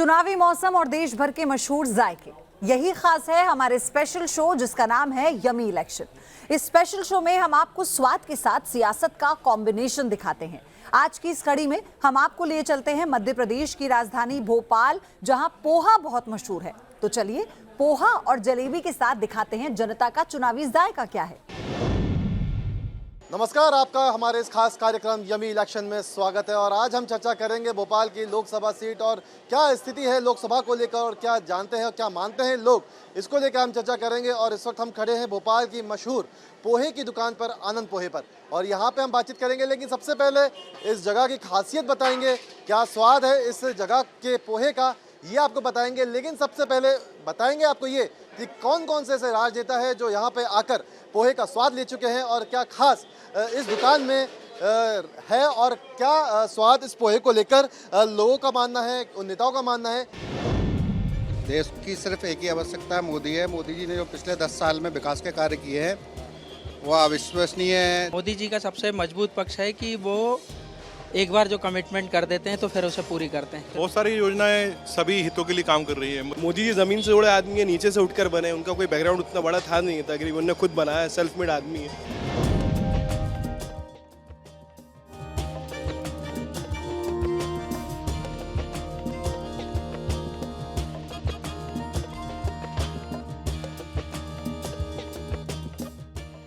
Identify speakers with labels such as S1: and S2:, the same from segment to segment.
S1: चुनावी मौसम और देश भर के मशहूर जायके, यही खास है हमारे स्पेशल शो जिसका नाम है यमी इलेक्शन। इस स्पेशल शो में हम आपको स्वाद के साथ सियासत का कॉम्बिनेशन दिखाते हैं। आज की इस कड़ी में हम आपको लिए चलते हैं मध्य प्रदेश की राजधानी भोपाल, जहां पोहा बहुत मशहूर है। तो चलिए पोहा और जलेबी के साथ दिखाते हैं जनता का चुनावी जायका क्या है।
S2: नमस्कार, आपका हमारे इस खास कार्यक्रम यमी इलेक्शन में स्वागत है। और आज हम चर्चा करेंगे भोपाल की लोकसभा सीट और क्या स्थिति है लोकसभा को लेकर और क्या जानते हैं और क्या मानते हैं लोग, इसको लेकर हम चर्चा करेंगे। और इस वक्त हम खड़े हैं भोपाल की मशहूर पोहे की दुकान पर, आनंद पोहे पर, और यहाँ पे हम बातचीत करेंगे। लेकिन सबसे पहले इस जगह की खासियत बताएंगे, क्या स्वाद है इस जगह के पोहे का, ये आपको बताएंगे। लेकिन सबसे पहले बताएंगे आपको ये कि कौन कौन से ऐसे राजनेता है जो यहाँ पे आकर पोहे का स्वाद ले चुके हैं और क्या खास इस दुकान में है और क्या स्वाद इस पोहे को लेकर लोगों का मानना है, उन नेताओं का मानना है।
S3: देश की सिर्फ एक ही आवश्यकता मोदी है। मोदी जी ने जो पिछले 10 साल में विकास के कार्य किए हैं वो अविश्वसनीय है।
S4: मोदी जी का सबसे मजबूत पक्ष है कि वो एक बार जो कमिटमेंट कर देते हैं तो फिर उसे पूरी करते हैं।
S5: बहुत सारी योजनाएं सभी हितों के लिए काम कर रही है। मोदी जी जमीन से जुड़े आदमी है, नीचे से उठकर बने, उनका कोई बैकग्राउंड उतना बड़ा था नहीं, तकरीबन उन्होंने खुद बनाया, सेल्फ मेड आदमी है।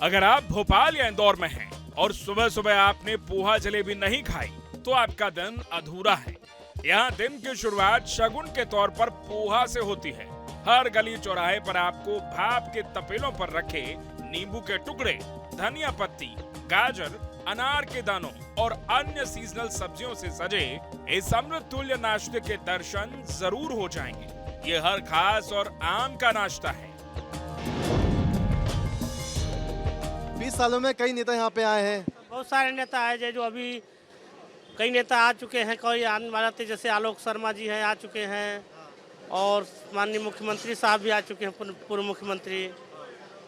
S6: अगर आप भोपाल या इंदौर में हैं और सुबह सुबह आपने पोहा जलेबी नहीं खाई तो आपका दिन अधूरा है। यहाँ दिन की शुरुआत शगुन के तौर पर पोहा से होती है। हर गली चौराहे पर आपको भाप के तपेलों पर रखे नींबू के टुकड़े, धनिया पत्ती, गाजर, अनार के दानों और अन्य सीजनल सब्जियों से सजे इस अमृत तुल्य नाश्ते के दर्शन जरूर हो जाएंगे। ये हर खास और आम का नाश्ता है।
S2: 20 सालों में कई नेता यहाँ पे आए हैं।
S7: बहुत सारे नेता आए जो अभी कई नेता आ चुके हैं, कोई आने वाला थे, जैसे आलोक शर्मा जी हैं, आ चुके हैं, और माननीय मुख्यमंत्री साहब भी आ चुके हैं, पूर्व मुख्यमंत्री,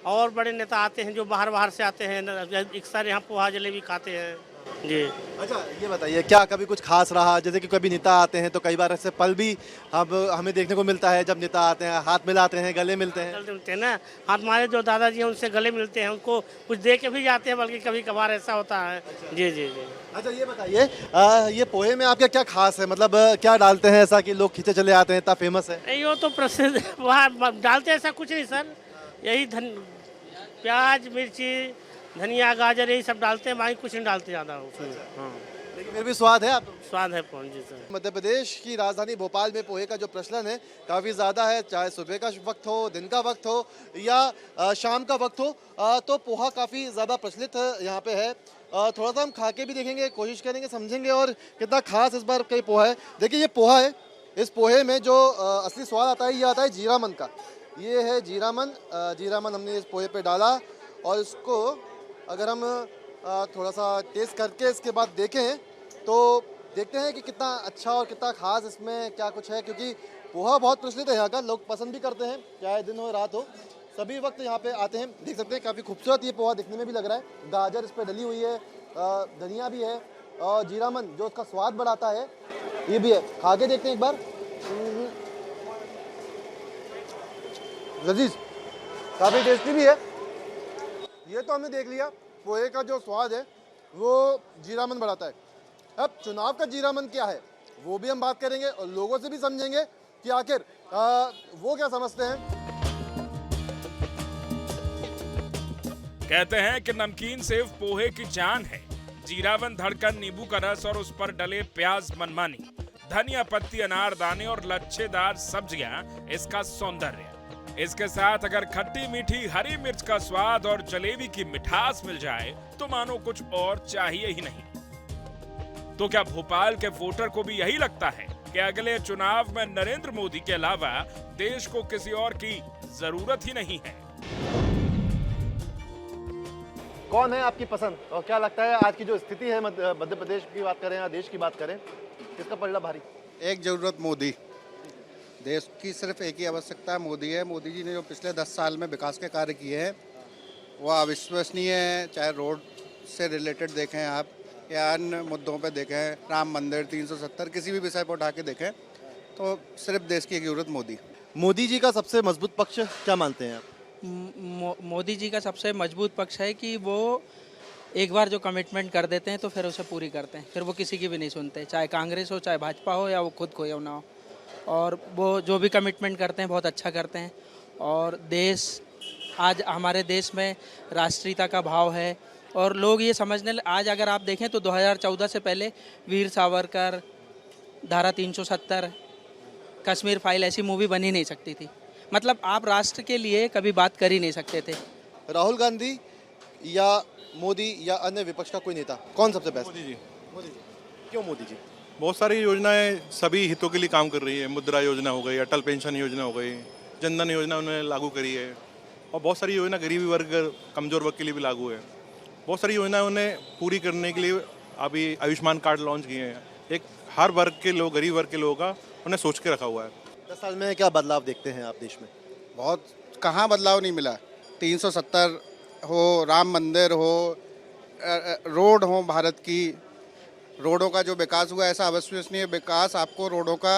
S7: और बड़े नेता आते हैं जो बाहर से आते हैं, अक्सर यहाँ पोहा जलेबी खाते हैं जी। अच्छा,
S2: ये बताइए क्या कभी कुछ खास रहा, जैसे कि कभी नेता आते हैं तो कई बार ऐसे पल भी अब हमें देखने को मिलता है जब नेता आते हैं, हाथ मिलाते हैं, गले मिलते हैं
S7: ना, हाथ हमारे जो दादाजी हैं उनसे गले मिलते हैं, उनको कुछ दे के भी जाते हैं, बल्कि कभी कभार ऐसा होता है। अच्छा। जी जी जी।
S2: अच्छा, ये बताइए ये पोहे में आपका क्या खास है, मतलब क्या डालते हैं ऐसा कि लोग खींचे चले आते हैं, इतना फेमस है?
S7: नहीं, वो तो प्रसिद्ध वहाँ डालते ऐसा कुछ नहीं सर, यही प्याज, मिर्ची, धनिया, गाजर, यही सब डालते हैं, बाकी कुछ नहीं डालते ज़्यादा उसमें। हाँ,
S2: लेकिन फिर भी स्वाद है। आप
S7: स्वाद है पोहे जी सर।
S2: मध्य प्रदेश की राजधानी भोपाल में पोहे का जो प्रचलन है काफ़ी ज़्यादा है, चाहे सुबह का वक्त हो, दिन का वक्त हो या शाम का वक्त हो, तो पोहा काफ़ी ज़्यादा प्रचलित यहाँ पे है। थोड़ा सा हम खा के भी देखेंगे, कोशिश करेंगे, समझेंगे और कितना खास इस बार कई पोहा है। देखिए ये पोहा है, इस पोहे में जो असली स्वाद आता है ये आता है जीरामन का। ये है जीरामन। जीरामन हमने इस पोहे पे डाला और इसको अगर हम थोड़ा सा टेस्ट करके इसके बाद देखें तो देखते हैं कि कितना अच्छा और कितना खास इसमें क्या कुछ है, क्योंकि पोहा बहुत प्रचलित है यहाँ का, लोग पसंद भी करते हैं, चाहे दिन हो रात हो, सभी वक्त यहाँ पे आते हैं। देख सकते हैं काफ़ी खूबसूरत ये पोहा दिखने में भी लग रहा है, गाजर इस पर डली हुई है, धनिया भी है और जीरामन जो उसका स्वाद बढ़ाता है ये भी है। खा के देखते हैं एक बार। लजीज, काफ़ी टेस्टी भी है। ये तो हमने देख लिया, पोहे का जो स्वाद है वो जीरामन बढ़ाता है। अब चुनाव का जीरामन क्या है वो भी हम बात करेंगे और लोगों से भी समझेंगे कि आखिर वो क्या समझते हैं।
S6: कहते हैं कि नमकीन सिर्फ पोहे की जान है। जीरावन, धड़कन, नींबू का रस और उस पर डले प्याज मनमानी, धनिया पत्ती, अनार दाने और लच्छेदार सब्जियां इसका सौंदर्य। इसके साथ अगर खट्टी मीठी हरी मिर्च का स्वाद और जलेबी की मिठास मिल जाए तो मानो कुछ और चाहिए ही नहीं। तो क्या भोपाल के वोटर को भी यही लगता है कि अगले चुनाव में नरेंद्र मोदी के अलावा देश को किसी और की जरूरत ही नहीं है?
S2: कौन है आपकी पसंद और क्या लगता है आज की जो स्थिति है मध्य प्रदेश की बात करें या देश की बात करें, किसका पलड़ा भारी?
S3: एक जरूरत मोदी। देश की सिर्फ एक ही आवश्यकता मोदी है। मोदी जी ने जो पिछले 10 साल में विकास के कार्य किए हैं वो अविश्वसनीय है। चाहे रोड से रिलेटेड देखें आप या अन्य मुद्दों पे देखें, राम मंदिर, 370, किसी भी विषय पर उठा के देखें, तो सिर्फ देश की एक जरूरत मोदी।
S2: मोदी जी का सबसे मजबूत पक्ष क्या मानते हैं आप?
S4: मोदी जी का सबसे मजबूत पक्ष है कि वो एक बार जो कमिटमेंट कर देते हैं तो फिर उसे पूरी करते हैं, फिर वो किसी की भी नहीं सुनते, चाहे कांग्रेस हो, चाहे भाजपा हो, या वो खुद को या ना हो। और वो जो भी कमिटमेंट करते हैं बहुत अच्छा करते हैं। और देश आज हमारे देश में राष्ट्रीयता का भाव है और लोग ये समझने आज अगर आप देखें तो 2014 से पहले वीर सावरकर, धारा 370, कश्मीर फाइल ऐसी मूवी बन ही नहीं सकती थी। मतलब आप राष्ट्र के लिए कभी बात कर ही नहीं सकते थे।
S2: राहुल गांधी या मोदी या अन्य विपक्ष का कोई नेता, कौन सबसे बेस्ट?
S5: मोदी जी।
S2: मोदी जी। क्यों मोदी जी?
S5: बहुत सारी योजनाएं सभी हितों के लिए काम कर रही है। मुद्रा योजना हो गई, अटल पेंशन योजना हो गई, जनधन योजना उन्होंने लागू करी है, और बहुत सारी योजना गरीबी वर्ग, कमजोर वर्ग के लिए भी लागू है। बहुत सारी योजनाएं उन्हें पूरी करने के लिए अभी आयुष्मान कार्ड लॉन्च किए हैं। एक हर वर्ग के लोग, गरीब वर्ग के लोगों का उन्हें सोच के रखा हुआ है।
S2: 10 साल में क्या बदलाव देखते हैं आप देश में?
S3: बहुत कहाँ बदलाव नहीं मिला। 370 हो, राम मंदिर हो, रोड हो, भारत की रोडों का जो विकास हुआ, ऐसा अविश्वसनीय विकास आपको रोडों का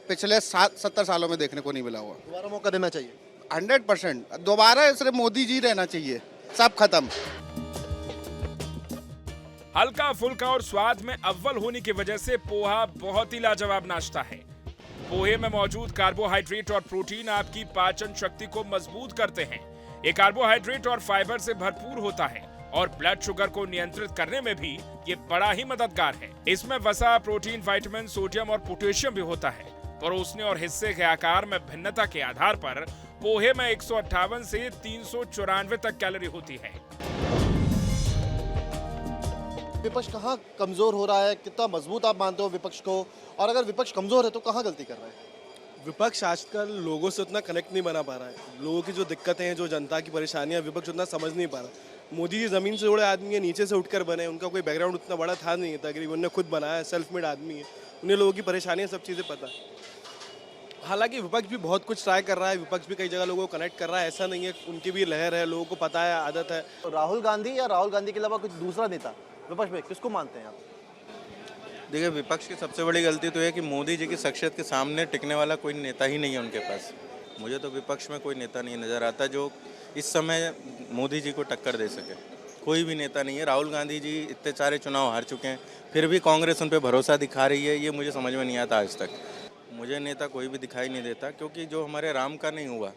S3: पिछले 70 सालों में देखने को नहीं मिला हुआ।
S2: दोबारा मौका देना चाहिए।
S3: 100% दोबारा सिर्फ मोदी जी रहना चाहिए, सब खत्म।
S6: हल्का फुल्का और स्वाद में अव्वल होने की वजह से पोहा बहुत ही लाजवाब नाश्ता है। पोहे में मौजूद कार्बोहाइड्रेट और प्रोटीन आपकी पाचन शक्ति को मजबूत करते हैं। ये कार्बोहाइड्रेट और फाइबर से भरपूर होता है और ब्लड शुगर को नियंत्रित करने में भी ये बड़ा ही मददगार है। इसमें वसा, प्रोटीन, विटामिन, सोडियम और पोटेशियम भी होता है। परोसने और हिस्से के आकार में भिन्नता के आधार पर पोहे में 158 से 394 तक कैलोरी होती है।
S2: विपक्ष कहाँ कमजोर हो रहा है, कितना मजबूत आप मानते हो विपक्ष को, और अगर विपक्ष कमजोर है तो कहाँ गलती कर रहा है?
S5: विपक्ष आजकल लोगों से उतना कनेक्ट नहीं बना पा रहा है। लोगों की जो दिक्कतें हैं, जो जनता की परेशानियां, विपक्ष उतना समझ नहीं पा रहा। मोदी जी ज़मीन से जुड़े आदमी है, नीचे से उठकर बने, उनका कोई बैकग्राउंड उतना बड़ा था नहीं, तकरीबन उन्होंने खुद बनाया, सेल्फ मेड आदमी है, उन्हें लोगों की परेशानियाँ, सब चीज़ें पता है। हालांकि विपक्ष भी बहुत कुछ ट्राई कर रहा है, विपक्ष भी कई जगह लोगों को कनेक्ट कर रहा है, ऐसा नहीं है, उनकी भी लहर है, लोगों को पता है, आदत है।
S2: तो राहुल गांधी या राहुल गांधी के अलावा कुछ दूसरा नेता विपक्ष में किसको मानते हैं आप?
S8: देखिए, विपक्ष की सबसे बड़ी गलती तो है कि मोदी जी की शख्सियत के सामने टिकने वाला कोई नेता ही नहीं है उनके पास। मुझे तो विपक्ष में कोई नेता नहीं नज़र आता जो इस समय मोदी जी को टक्कर दे सके। कोई भी नेता नहीं है। राहुल गांधी जी इतने सारे चुनाव हार चुके हैं, फिर भी कांग्रेस उन पर भरोसा दिखा रही है, ये मुझे समझ में नहीं आता आज तक। मुझे नेता कोई भी दिखाई नहीं देता, क्योंकि जो हमारे राम का नहीं हुआ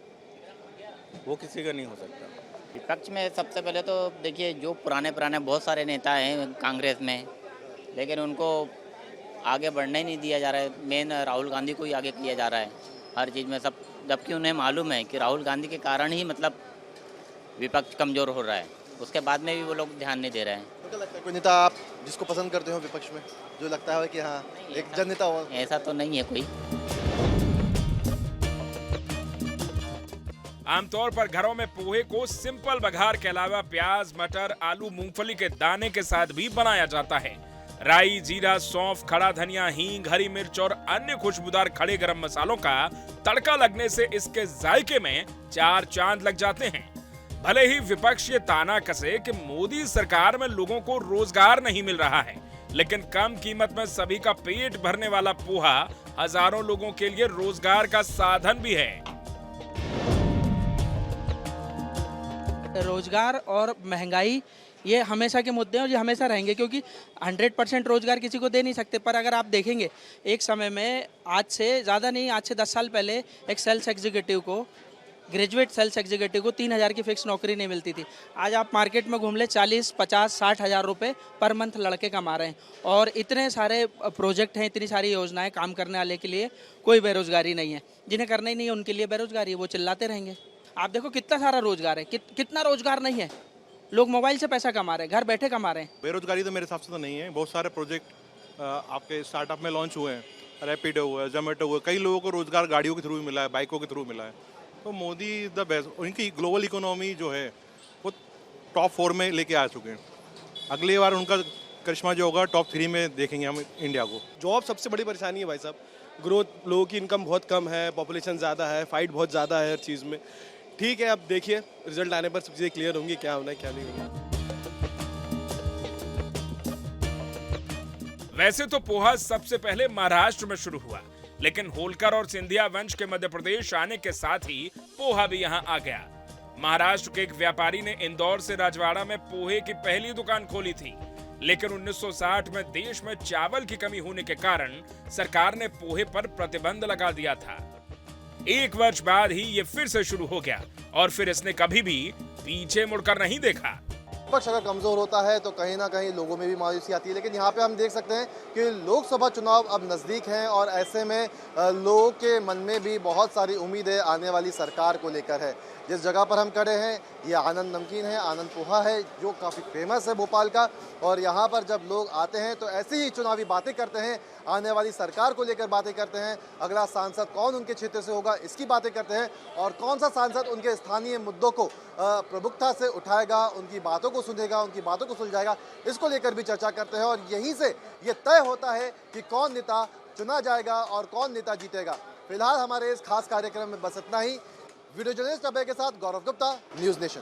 S8: वो किसी का नहीं हो सकता।
S9: विपक्ष में सबसे पहले तो देखिए, जो पुराने बहुत सारे नेता हैं कांग्रेस में, लेकिन उनको आगे बढ़ने ही नहीं दिया जा रहा है। मेन राहुल गांधी को ही आगे किया जा रहा है हर चीज़ में सब, जबकि उन्हें मालूम है कि राहुल गांधी के कारण ही मतलब विपक्ष कमज़ोर हो रहा है। उसके बाद में भी वो लोग ध्यान नहीं दे रहे हैं।
S2: तो क्या लगता है कोई नेता आप जिसको पसंद करते हो विपक्ष में, जो लगता है कि हाँ एक जन नेता हो?
S9: ऐसा तो नहीं है कोई।
S6: आमतौर पर घरों में पोहे को सिंपल बघार के अलावा प्याज, मटर, आलू, मूंगफली के दाने के साथ भी बनाया जाता है। राई, जीरा, सौंफ, खड़ा धनिया, हींग, हरी मिर्च और अन्य खुशबूदार खड़े गरम मसालों का तड़का लगने से इसके जायके में 4 चांद लग जाते हैं। भले ही विपक्ष ये ताना कसे कि मोदी सरकार में लोगों को रोजगार नहीं मिल रहा है, लेकिन कम कीमत में सभी का पेट भरने वाला पोहा हजारों लोगों के लिए रोजगार का साधन भी है।
S4: रोजगार और महंगाई ये हमेशा के मुद्दे हैं और ये हमेशा रहेंगे, क्योंकि 100% रोजगार किसी को दे नहीं सकते। पर अगर आप देखेंगे एक समय में, आज से ज़्यादा नहीं, आज से 10 साल पहले एक सेल्स एग्जीक्यूटिव को, ग्रेजुएट सेल्स एग्जीक्यूटिव को 3,000 की फिक्स नौकरी नहीं मिलती थी। आज आप मार्केट में घूम ले, 40, 50, 60 हज़ार रुपये पर मंथ लड़के कमा रहे हैं। और इतने सारे प्रोजेक्ट हैं, इतनी सारी योजनाएं काम करने वाले के लिए कोई बेरोजगारी नहीं है। जिन्हें करना ही नहीं है उनके लिए बेरोजगारी है, वो चिल्लाते रहेंगे। आप देखो कितना सारा रोजगार है, कितना रोजगार नहीं है। लोग मोबाइल से पैसा कमा रहे हैं, घर बैठे कमा रहे हैं।
S5: बेरोजगारी तो मेरे हिसाब से तो नहीं है। बहुत सारे प्रोजेक्ट आपके स्टार्टअप में लॉन्च हुए हैं, रैपिडो हुआ है, जोमेटो हुआ है, कई लोगों को रोजगार गाड़ियों के थ्रू भी मिला है, बाइकों के थ्रू मिला है। तो मोदी द बेस्ट। उनकी ग्लोबल इकोनॉमी जो है वो टॉप 4 में लेके आ चुके हैं। अगली बार उनका करिश्मा जो होगा टॉप 3 में देखेंगे हम इंडिया को। जॉब सबसे बड़ी परेशानी है भाई साहब। ग्रोथ, लोगों की इनकम बहुत कम है, पॉपुलेशन ज़्यादा है, फाइट बहुत ज़्यादा है हर चीज़ में। ठीक है, अब देखिए रिजल्ट आने पर सब चीज़ें क्लियर होंगी, क्या होना है क्या नहीं होना।
S6: वैसे तो पोहा सबसे पहले महाराष्ट्र में शुरू हुआ, लेकिन होलकर और सिंधिया वंश के मध्य प्रदेश आने के साथ ही पोहा भी यहां आ गया। महाराष्ट्र के एक व्यापारी ने इंदौर से राजवाड़ा में पोहे की पहली दुकान खोली थी, लेकिन 1960 में देश में चावल की कमी होने के कारण सरकार ने पोहे पर प्रतिबंध लगा दिया था। 1 वर्ष बाद ही ये फिर से शुरू हो गया और फिर इसने कभी भी पीछे मुड़कर नहीं देखा।
S2: विपक्ष अगर कमजोर होता है तो कहीं ना कहीं लोगों में भी मायूसी आती है, लेकिन यहाँ पे हम देख सकते हैं कि लोकसभा चुनाव अब नज़दीक हैं और ऐसे में लोगों के मन में भी बहुत सारी उम्मीदें आने वाली सरकार को लेकर है। जिस जगह पर हम खड़े हैं ये आनंद नमकीन है, आनंद पोहा है, जो काफ़ी फेमस है भोपाल का, और यहाँ पर जब लोग आते हैं तो ऐसी ही चुनावी बातें करते हैं, आने वाली सरकार को लेकर बातें करते हैं, अगला सांसद कौन उनके क्षेत्र से होगा इसकी बातें करते हैं, और कौन सा सांसद उनके स्थानीय मुद्दों को प्रमुखता से उठाएगा, उनकी बातों को सुनेगा, उनकी बातों को सुलझाएगा, इसको लेकर भी चर्चा करते हैं। और यहीं से ये तय होता है कि कौन नेता चुना जाएगा और कौन नेता जीतेगा। फिलहाल हमारे इस खास कार्यक्रम में बस इतना ही। वीडियो जर्नलिस्ट अभय के साथ गौरव गुप्ता, न्यूज़ नेशन।